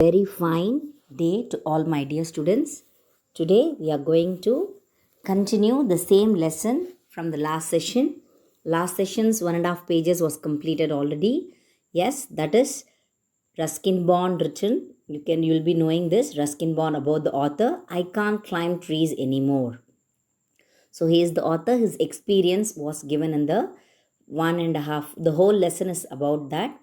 Very fine day to all my dear students. Today we are going to continue the same lesson from the last session. Last session's 1.5 pages was completed already. Yes, that is Ruskin Bond written. You'll be knowing this Ruskin Bond about the author. I can't climb trees anymore. So he is the author. His experience was given in the 1.5. The whole lesson is about that.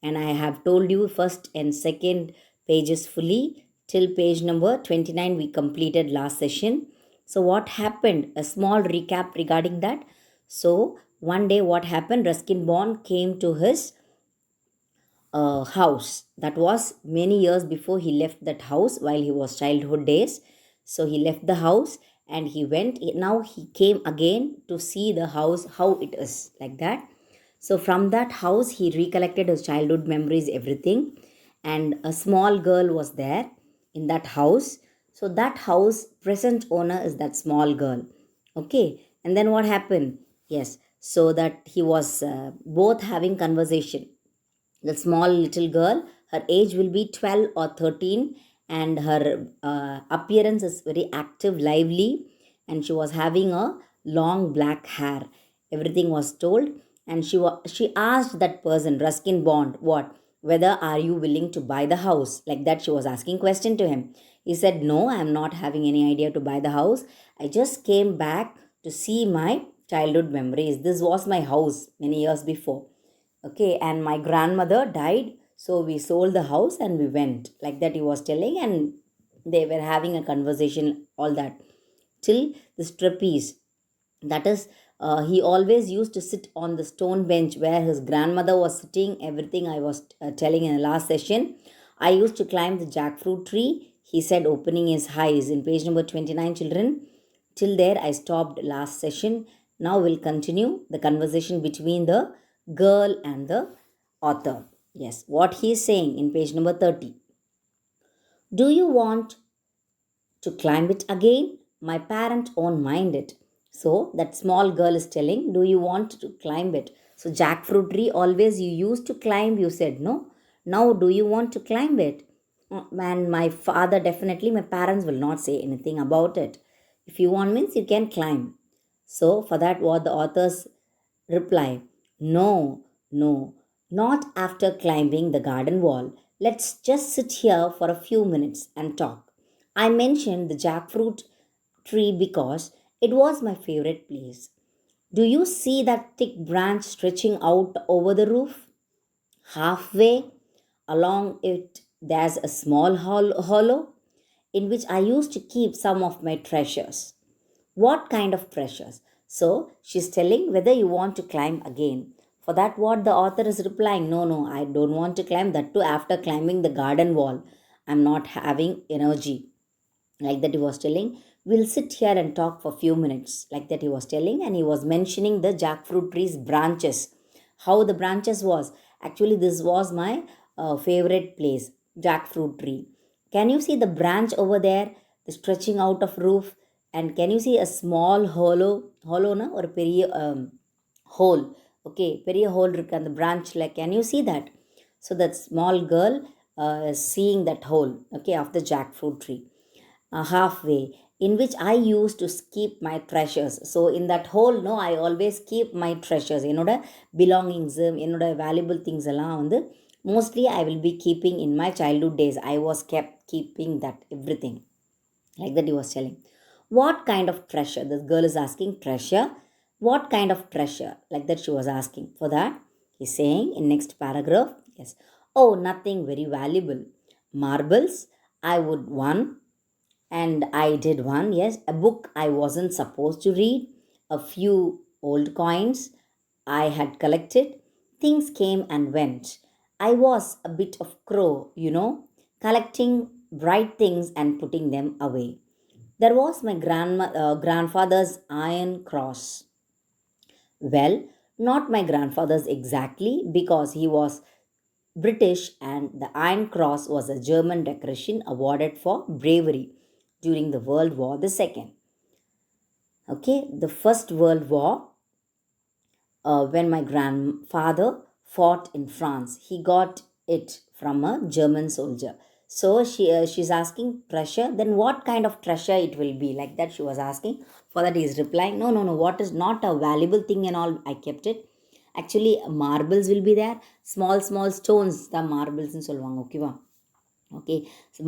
And I have told you first and second pages fully till page number 29 we completed last session. So what happened? A small recap regarding that. So one day what happened? Ruskin Bond came to his house. That was many years before he left that house while he was childhood days. So he left the house and he went. Now he came again to see the house, how it is, like that. So from that house, he recollected his childhood memories, everything. And a small girl was there in that house. So that house, present owner is that small girl. Okay. And then what happened? Yes. So that he was both having conversation. The small little girl, her age will be 12 or 13, and her appearance is very active, lively, and she was having a long black hair. Everything was told, and she asked that person, Ruskin Bond, what? Whether are you willing to buy the house? Like that, she was asking question to him. He said, no, I am not having any idea to buy the house. I just came back to see my childhood memories. This was my house many years before. Okay, and my grandmother died, so we sold the house and we went. Like that, he was telling, and they were having a conversation, all that. Till the trapeze. That is, he always used to sit on the stone bench where his grandmother was sitting. Everything I was telling in the last session. I used to climb the jackfruit tree. He said, opening his eyes in page number 29, children. Till there, I stopped last session. Now we'll continue the conversation between the girl and the author. Yes, what he is saying in page number 30. Do you want to climb it again? My parent won't mind it. So that small girl is telling, do you want to climb it? So jackfruit tree, always you used to climb, you said no. Now do you want to climb it? And my father, definitely my parents will not say anything about it. If you want means you can climb. So for that what the authors reply, no, no, not after climbing the garden wall. Let's just sit here for a few minutes and talk. I mentioned the jackfruit tree because it was my favorite place. Do you see that thick branch stretching out over the roof? Halfway along it, there's a small hollow in which I used to keep some of my treasures. What kind of treasures? So she's telling whether you want to climb again. For that, what the author is replying, no, no, I don't want to climb that too after climbing the garden wall. I'm not having energy. Like that, he was telling, we'll sit here and talk for a few minutes. Like that, he was telling, and he was mentioning the jackfruit tree's branches. How the branches was. Actually, this was my favorite place, jackfruit tree. Can you see the branch over there, the stretching out of roof? And can you see a small hollow na, or பெரிய hole? Okay, பெரிய hole இருக்கு அந்த branch like, can you see that? So that small girl is seeing that hole, okay, of the jackfruit tree. Halfway, in which I used to keep my treasures. So in that hole, no, I always keep my treasures. என்னோட belongings, என்னோட valuable things எல்லாம் வந்து mostly I will be keeping in my childhood days. I was kept keeping that everything. Like that he was telling. What kind of treasure? This girl is asking treasure. What kind of treasure? Like that she was asking. For that, he's saying in next paragraph, yes. Oh, nothing very valuable. Marbles, I would one, and I did one, yes. A book I wasn't supposed to read. A few old coins I had collected. Things came and went. I was a bit of crow, collecting bright things and putting them away. There was my grandfather's iron cross. Well, not my grandfather's exactly, because he was British and the Iron Cross was a German decoration awarded for bravery during the World War II. Okay, the First World War, when my grandfather fought in France, he got it from a German soldier. So she's asking treasure, then what kind of treasure it will be, like that she was asking. For that he is replying, no, no, no, what is not a valuable thing and all, I kept it. Actually marbles will be there, small small stones, the marbles னு சொல்லுவாங்க, ஓகேவா. Okay,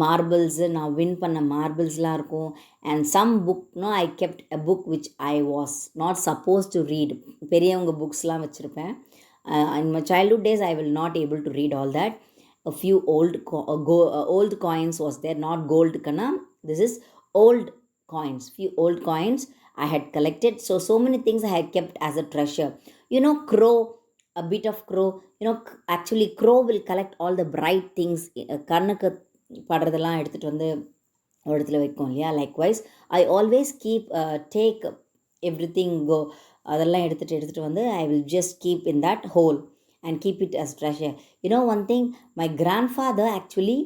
marbles நான் win பண்ண மார்பிள்ஸ்லாம் இருக்கும். And some புக்னோ I kept a book which I was not suppose to read. பெரியவங்க புக்ஸ்லாம் வச்சுருப்பேன். In my childhood days I will not able to read all that. A few old coins was there, not gold kana, this is old coins, few old coins I had collected. So many things I had kept as a treasure. Crow, a bit of crow, actually crow will collect all the bright things. கண்ணுக்கு படுறதெல்லாம் எடுத்துகிட்டு வந்து ஒரு இடத்துல வைக்கும் இல்லையா. Likewise I always keep take everything go, அதெல்லாம் எடுத்துகிட்டு வந்து I will just keep in that hole and keep it as treasure. One thing, my grandfather actually,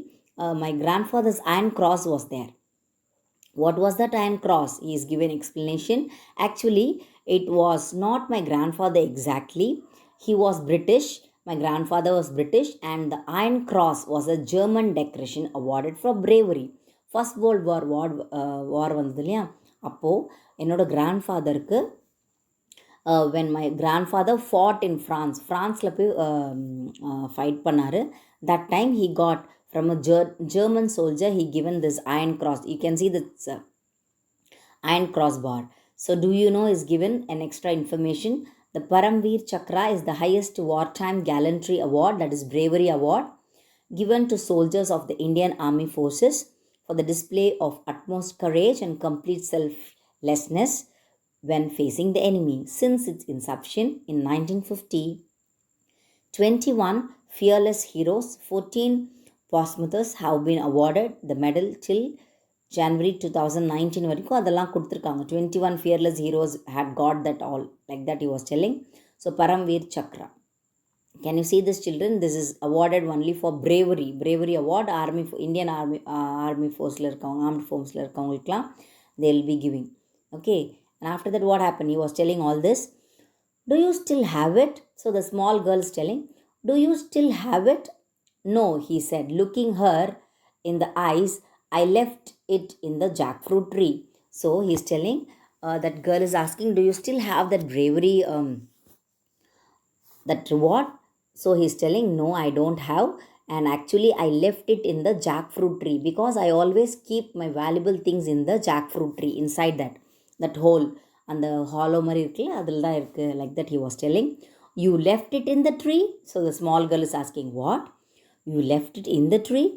my grandfather's iron cross was there. What was that iron cross? He is given explanation. Actually, it was not my grandfather exactly. He was British. My grandfather was British, and the iron cross was a German decoration awarded for bravery. First World War வந்தது இல்லையா, அப்போது என்னோட கிராண்ட்ஃபாதருக்கு when my grandfather fought in ஃப்ரான்ஸில் போய் fight பண்ணார். that time he got from a German soldier, he given this iron cross. You can see this iron cross bar. So do you know is given an extra information. The Paramveer Chakra is the highest wartime gallantry award, that is bravery award, given to soldiers of the Indian Army Forces for the display of utmost courage and complete selflessness when facing the enemy. Since its inception in 1950, 21 fearless heroes, 14 posthumous have been awarded the medal till January 2019 வரைக்கும் அதெல்லாம் கொடுத்துருக்காங்க. 21 fearless heroes had got that all, like that he was telling. So Paramveer Chakra. Can you see this, children? This is awarded only for bravery award. Indian army force இருக்கவங்க, armed forceல இருக்கவங்களுக்குலாம் they will be giving. Okay. And after that, what happened? He was telling all this. Do you still have it? So the small girl is telling, do you still have it? No, he said, looking her in the eyes, I left it in the jackfruit tree. So he's telling, that girl is asking, do you still have that bravery, that reward? So he's telling, no, I don't have. And actually, I left it in the jackfruit tree because I always keep my valuable things in the jackfruit tree, inside that hole, and the hollow மாதிரி இருக்குல்ல, அதில் தான் இருக்குது, like that he was telling. You left it in the tree? So the small girl is asking, what? You left it in the tree?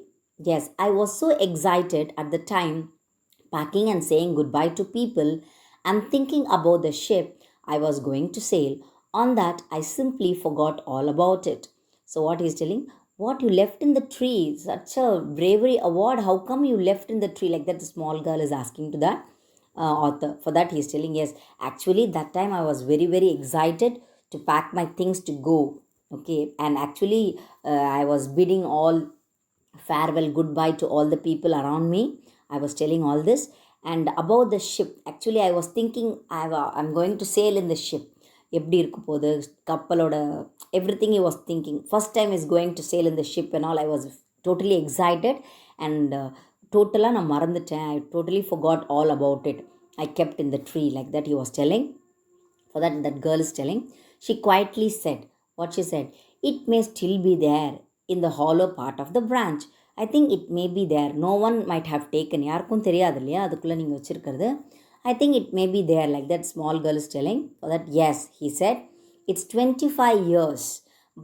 Yes, I was so excited at the time, packing and saying goodbye to people and thinking about the ship I was going to sail. On that, I simply forgot all about it. So what he is telling, what, you left in the tree? Such a bravery award, how come you left in the tree? Like that the small girl is asking to that author. For that he is telling, yes, actually that time I was very very excited to pack my things to go. Okay, and actually I was bidding all farewell goodbye to all the people around me. I was telling all this. And about the ship, actually I was thinking, I'm going to sail in the ship, எப்படி இருக்க போகுது கப்பலோட, everything he was thinking. First time is going to sail in the ship and all. I was totally excited and டோட்டலாக நான் மறந்துட்டேன். I totally forgot all about it. I kept in the tree, like that he was telling. For that girl is telling, she quietly said, what she said, it may still be there in the hollow part of the branch. I think it may be there. No one might have taken. யாருக்கும் தெரியாது இல்லையா அதுக்குள்ளே நீங்கள் வச்சுருக்கிறது. I think it may be there, like that small girl is telling. For that, yes, he said, it's 25 years,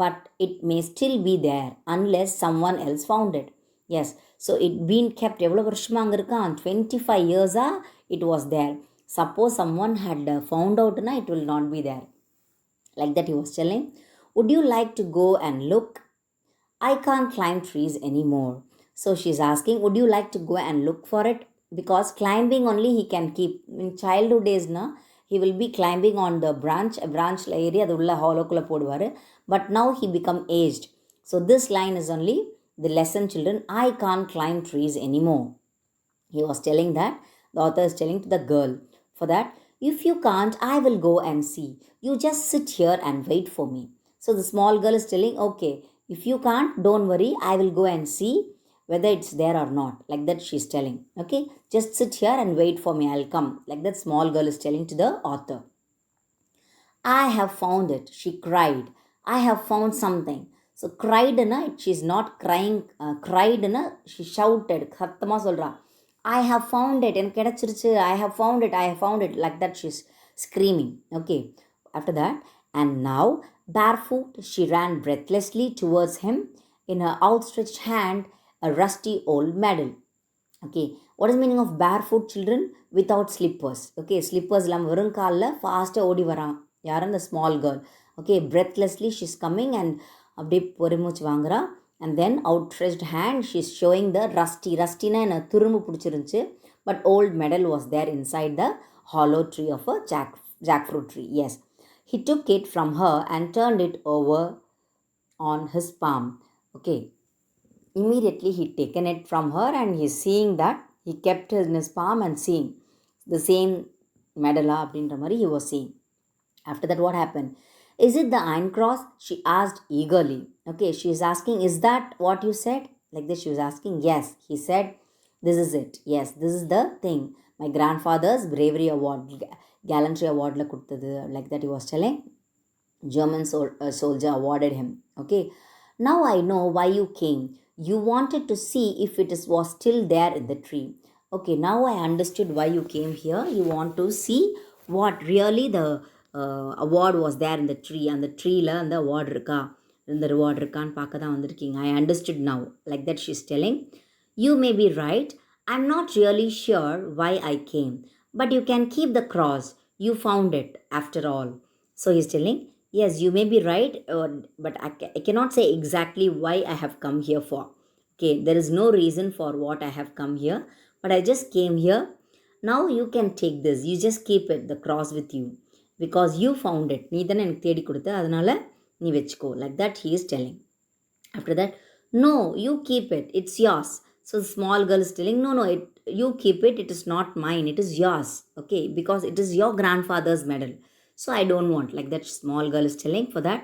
but it may still be there unless someone else found it. Yes, so it been kept எவ்வளோ வருஷமாக அங்கே இருக்கான், 25 years-ஆ it was there. Suppose someone had found out, na, it will not be there. Like that he was telling. Would you like to go and look? I can't climb trees anymore. So she's asking, would you like to go and look for it? Because climbing only he can keep. In childhood days, na, he will be climbing on the branch area, அது உள்ள ஹாலோக்குள்ளே போடுவார். But now he become aged. So this line is only the lesson, children. I can't climb trees anymore. He was telling that. The author is telling to the girl. For that, if you can't, I will go and see. You just sit here and wait for me. So the small girl is telling, okay, if you can't, don't worry, I will go and see. whether it's there or not. Like that she's telling. Okay, just sit here and wait for me, I'll come. Like that small girl is telling to the author. I have found it, she cried. I have found something. So cried na, she's not crying, cried na, she shouted. சத்தமா சொல்றா. I have found it. எனக்கு கிடைச்சிருச்சு. I have found it. I have found it. Like that she's screaming. Okay. After that, and now barefoot she ran breathlessly towards him, in her outstretched hand a rusty old medal. Okay, what is meaning of barefoot, children? Without slippers. Okay, slippers இல்லாமல் வெறும் காலில் ஃபாஸ்ட்டாக ஓடி வரான் யார்? அந்த small girl. Okay, breathlessly she's coming and அப்படியே பொறுமூச்சு வாங்குறா. And then outstretched hand she's showing the rustyனா என்ன துரும்பு பிடிச்சிருந்துச்சு. But old medal was there inside the hollow tree of a jackfruit tree. Yes, he took it from her and turned it over on his palm. Okay, immediately he taken it from her and he's seeing that he kept it in his palm and seeing the same medal அப்படின்ற மாதிரி he was seeing. After that, what happened? Is it the iron cross? She asked eagerly. Okay, she is asking, is that what you said? Like this, she was asking. Yes, he said, this is it. Yes, this is the thing. My grandfather's bravery award, gallantry award, like that he was telling. German soldier awarded him. Okay, now I know why you came. You wanted to see if it was still there in the tree. Okay, now I understood why you came here. You want to see what really the award was there in the tree. அந்த ட்ரீல அந்த award இருக்கா, இந்த reward இருக்கான்னு பார்க்க தான் வந்திருக்கீங்க. I understood now. Like that she's telling. You may be right. I'm not really sure why I came. But you can keep the cross. You found it after all. So he's telling, yes, you may be right, but I cannot say exactly why I have come here for. Okay, there is no reason for what I have come here. But I just came here. Now you can take this. You just keep it, the cross with you. Because you found it. நீ தானே எனக்கு தேடி கொடுத்த, அதனால் நீ வச்சுக்கோ. Like that he is telling. After that, no, you keep it. It's yours. So the small girl is telling, no, you keep it. It is not mine. It is yours. Okay, because it is your grandfather's medal. So I don't want. Like that small girl is telling for that.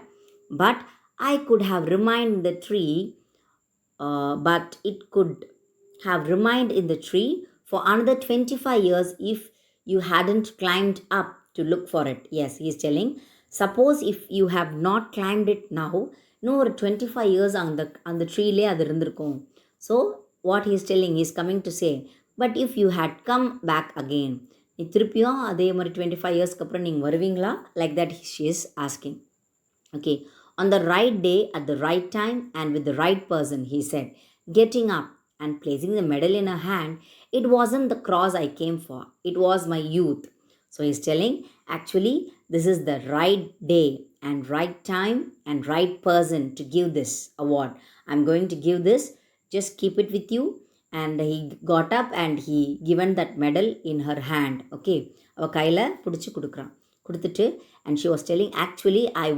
But I could have remained in the tree. But it could have remained in the tree for another 25 years if you hadn't climbed up to look for it. Yes, he is telling, suppose if you have not climbed it now, இன்னும் ஒரு 25 years அந்த ட்ரீலே அது இருந்திருக்கும். So what he is telling, he is coming to say, but if you had come back again, நீ திருப்பியும் அதே மாதிரி 25 இயர்ஸ்க்கு அப்புறம் நீங்கள் வருவீங்களா? Like that she is asking. Okay, on the right day, at the right time, and with the right person, he said, getting up and placing the medal in her hand. It wasn't the cross I came for. It was my youth. So he's telling, actually, this is the right day and right time and right person to give this award. I'm going to give this. Just keep it with you. And he got up and he given that medal in her hand. Okay, அவ கையில் பிடிச்சி கொடுத்துட்டு, and she was telling, actually, I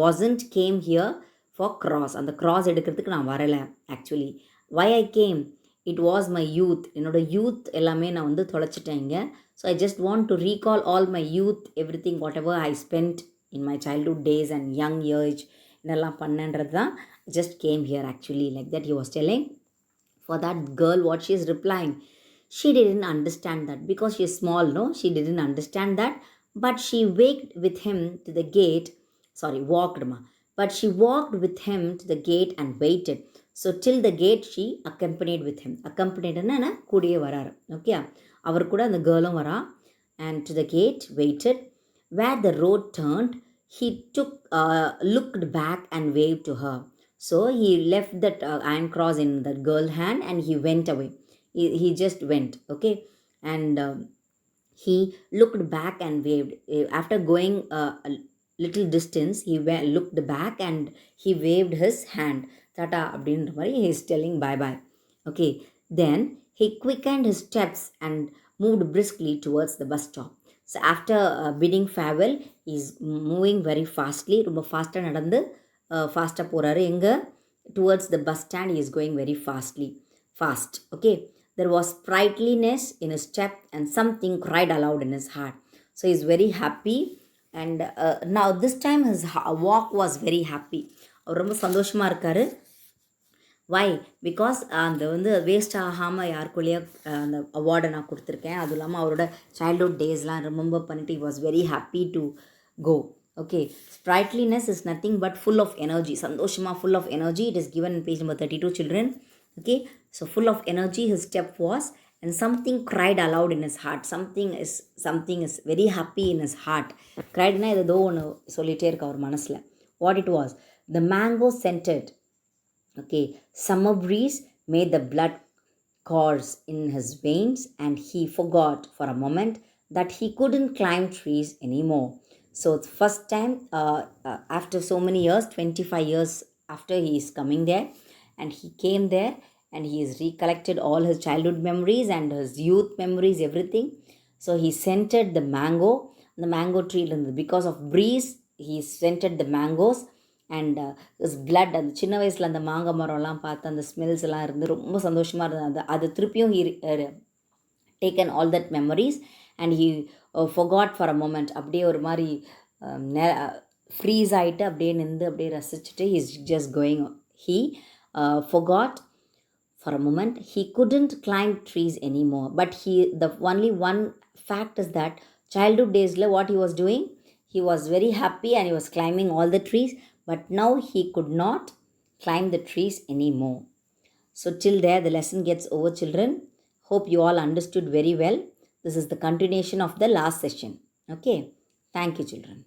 wasn't came here for cross. அந்த cross எடுக்கிறதுக்கு நான் வரலை. Actually, why I came? It was my youth. என்னோட youth எல்லாமே நான் வந்து தொலைச்சிட்டேங்க. So I just want to recall all my youth, everything, whatever I spent in my childhood days and young age. என்னெல்லாம் பண்ணன்றது தான். Just came here actually. Like that he was telling. For that girl, what she is replying, she didn't understand that because she is small, no? She didn't understand that. But she walked with him to the gate. But she walked with him to the gate and waited. So till the gate she accompanied with him. Accompanied என்ன கூடியே வராரு. Okay, அவர் கூட அந்த கேர்ளும் வரா. And to the gate waited. Where the road turned, he looked back and waved to her. So he left that iron cross in the girl's hand and he went away. He just went. Okay, and he looked back and waved. After going a little distance, he looked back and he waved his hand. Tata அப்படின்ற மாதிரி he is telling bye. Okay, then he quickened his steps and moved briskly towards the bus stop. So after bidding farewell, he is moving very fastly. ரொம்ப ஃபாஸ்ட்டாக நடந்து ஃபாஸ்ட்டாக போகிறாரு. எங்கே? Towards the bus stand, he is going very fast. Okay, there was sprightliness in his step and something cried aloud in his heart. So he is very happy. And now this time his walk was very happy. அவர் ரொம்ப சந்தோஷமாக இருக்கார். Why because அந்த வந்து waste ஆகாமல் யாருக்குள்ளேயே அந்த அவார்டை நான் கொடுத்துருக்கேன். அதுவும் இல்லாமல் அவரோட சைல்ட்ஹுட் டேஸ்லாம் ரிமெம்பர் பண்ணிட்டு he was very happy to go. Okay, sprightliness is nothing but full of energy. சந்தோஷமா full of energy. It is given in page number 32, children. Okay, so full of energy his step was, and something cried aloud in his heart. Something is very happy in his heart. criedனா ஏதோ ஒன்று சொல்லிகிட்டே இருக்கு அவர் மனசில். What it was? The mango scented. Okay, summer breeze made the blood course in his veins, and he forgot for a moment that he couldn't climb trees anymore. So it's first time after so many years, 25 years after he is coming there, and he came there and he has recollected all his childhood memories and his youth memories, everything. So he scented the mango tree, because of breeze he scented the mangoes. And is blood, அந்த சின்ன வயசில் அந்த மாங்காய் மரம்லாம் பார்த்து அந்த smells எல்லாம் இருந்து ரொம்ப சந்தோஷமாக இருந்தது. அது திருப்பியும் he taken all that memories and he ஃபொகாட் for a moment. அப்படியே ஒரு மாதிரி ஃப்ரீஸ் ஆகிட்டு அப்படியே நின்று அப்படியே ரசிச்சுட்டு he's just going. He ஃபொகாட் for a moment. He couldn't climb trees anymore, but the only one fact is that childhood days what he was doing, he was very happy and he was climbing all the trees, but now he could not climb the trees anymore. So till there the lesson gets over, children. Hope you all understood very well. This is the continuation of the last session. Okay, thank you, children.